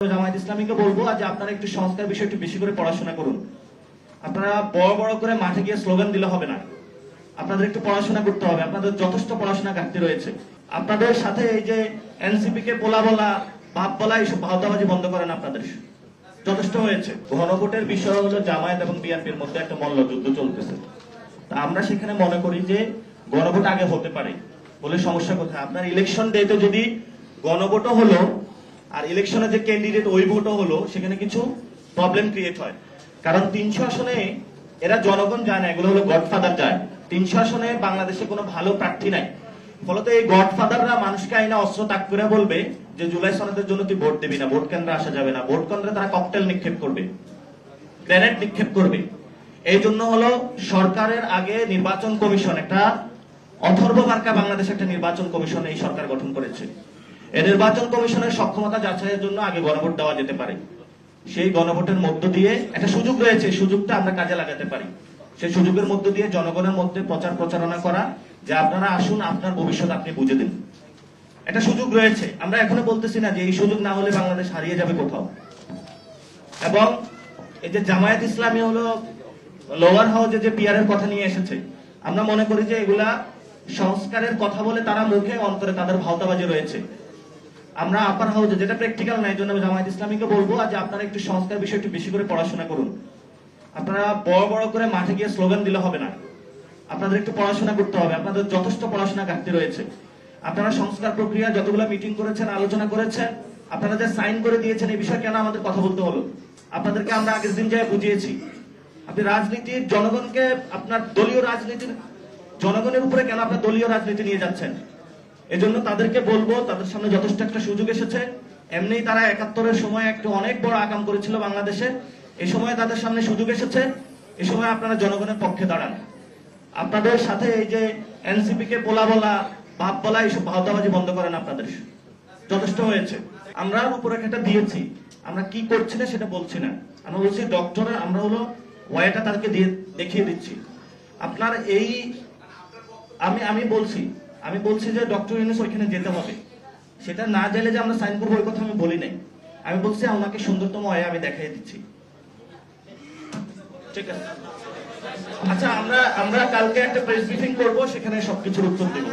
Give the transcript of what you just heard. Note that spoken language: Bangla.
জামায়াত ইসলামীকে বলবো যে আপনারা একটু সংস্কার বিষয়ে একটু বেশি করে পড়াশোনা করুন। আপনারা বড় বড় করে মাঠে গিয়ে স্লোগান দিলে হবে না, আপনাদের একটু পড়াশোনা করতে হবে। আপনাদের যথেষ্ট পড়াশোনা ঘাটতি রয়েছে। আপনাদের সাথে এই যে এনসিপি কে পোলা বলা, বাপ বলা, এইসব ভাওতাবাজি বন্ধ করেন। আপনাদের যথেষ্ট হয়েছে। গণভোটের বিষয় হলো জামায়াত এবং বিএনপির মধ্যে একটা মল্লযুদ্ধ চলতেছে। তা আমরা সেখানে মনে করি যে গণভোট আগে হতে পারে বলে সমস্যা কোথায়? আপনার ইলেকশন ডেতে যদি গণভোটও হলো আর ইলেকশনে যে ক্যান্ডিডেট ওই ভোটও হলো, সেখানে কিছু প্রবলেম ক্রিয়েট হয়। কারণ 300 আসনে এরা জনগণ যায় না, এগুলো হলো গডফাদার যায়। 300 আসনে বাংলাদেশে কোনো ভালো প্রার্থী নাই। ফলত এই গডফাদাররা মানুষকে আইনা অস্ত্র তাক করে বলবে যে জুলাই সনদের জন্য তুই ভোট দিবি না, ভোট কেন্দ্রে আসা যাবে না। ভোট কেন্দ্রে তারা ককটেল নিক্ষেপ করবে, গ্রেনেড নিক্ষেপ করবে। এই জন্য হলো সরকারের আগে নির্বাচন কমিশন, একটা অথর্ব মার্কা বাংলাদেশ একটা নির্বাচন কমিশন এই সরকার গঠন করেছে। এই নির্বাচন কমিশনের সক্ষমতা যাচাইয়ের জন্য আগে গণভোট দেওয়া যেতে পারে। সেই গণভোটের মধ্য দিয়ে একটা সুযোগ রয়েছে, সুযোগটা আমরা কাজে লাগাতে পারি। সেই সুযোগের মধ্য দিয়ে জনগণের মধ্যে প্রচারণা করা যে আপনারা আসুন, আপনার ভবিষ্যৎ আপনি বুঝে দিন। একটা সুযোগ রয়েছে। আমরা এখনো বলতেছি না যে এই সুযোগ না হলে বাংলাদেশ হারিয়ে যাবে কোথাও। এবং এই যে জামায়াত ইসলামী হলো লোয়ার হাউসে যে পিআর এর কথা নিয়ে এসেছে, আমরা মনে করি যে এগুলা সংস্কারের কথা বলে তারা মুখে, অন্তরে তাদের ভাওতাবাজি রয়েছে। আমরা আপার হাউসে যেটা প্র্যাকটিক্যাল নাই, জন্য জামায়াত ইসলামীকে বলবো যে আপনারা একটু সংস্কার বিষয়ে একটু বেশি করে পড়াশোনা করুন। আপনারা বড় বড় করে মাঠে গিয়ে স্লোগান দিলে হবে না, আপনাদের একটু পড়াশোনা করতে হবে। আপনাদের যথেষ্ট পড়াশোনা ঘাটতি রয়েছে। আপনারা সংস্কার প্রক্রিয়া যতগুলো মিটিং করেছেন, আলোচনা করেছেন, আপনারা যে সাইন করে দিয়েছেন, এই বিষয়ে কেন আমাদের কথা বলতে হলো? আপনাদেরকে আমরা আগের দিন যাই বুঝিয়েছি। আপনি রাজনীতির জনগণকে, আপনার দলীয় রাজনীতির জনগণের উপরে কেন আপনার দলীয় রাজনীতি নিয়ে যাচ্ছেন? এজন্য তাদেরকে বলবো, তাদের সামনে যথেষ্ট একটা সুযোগ এসেছে। এমনি তারা 71-এর সময় একটু অনেক বড় আকাম করেছিল বাংলাদেশে। এই সময় তাদের সামনে সুযোগ এসেছে। এই সময় আপনারা জনগণের পক্ষে দাঁড়ান। আপনাদের সাথে এই যে এনসিপি কে পোলা বলা, বাপ বলা, এইসব ভাওতাবাজি বন্ধ করেন। আপনাদের যথেষ্ট হয়েছে। আমরা উপরেখাটা দিয়েছি, আমরা কি করছি না সেটা বলছি না। আমরা বলছি ডক্টর, আমরা হলো ওয়াইটা তাদেরকে দিয়ে দেখিয়ে দিচ্ছি। আপনার এই আমি বলছি যে ডক্টর ইউনূস ওইখানে যেতে হবে। সেটা না গেলে যে আমরা সাইন করবো ওই কথা আমি বলি নাই। আমি বলছি ওনাকে সুন্দরতম ওয়ে আমি দেখাই দিচ্ছি। ঠিক আছে, আচ্ছা, আমরা কালকে একটা প্রেস ব্রিফিং করবো, সেখানে সবকিছুর উত্তর দেবো।